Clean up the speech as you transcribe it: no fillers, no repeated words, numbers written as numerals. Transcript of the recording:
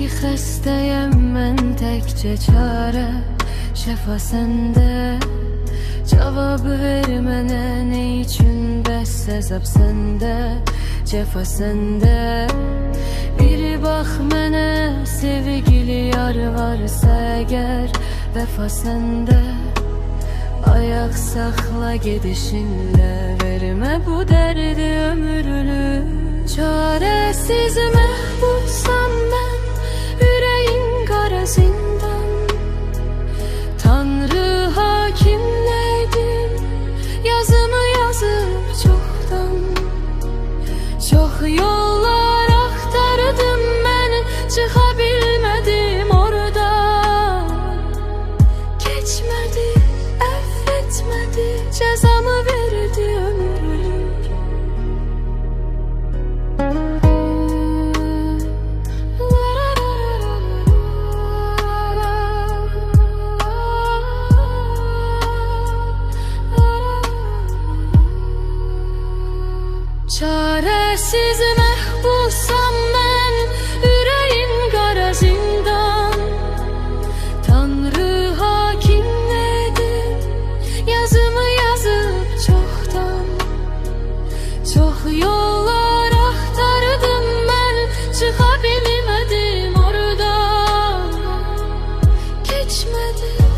ki xəstəyəm mən təkcə çarə şəfa səndə. Cavab ver mənə, nə üçün bəs əzab səndə, cəfa səndə. Bir bax mənə, sevgili yar varsa əgər, vəfa səndə. Ayaq saxla gedişinlə, vermə bu dərdi ömürlü. Çarəsiz məhbusam mən, ürəyim qara zindan. Tanrı hakim nədim, yazımı yazıb çoxdan. Çox yollar axtardım mən, çıxa bilmədim oradan. Keçmədi, əfv etmədi, cəzamı verdi ömürlük. Çarəsiz məhbusam mən, ürəyim qara zindan. Tanrı hakim nədir, yazımı yazıb çoxdan. Çox yollar axtardım mən, çıxa bilmədim oradan. Keçmədi.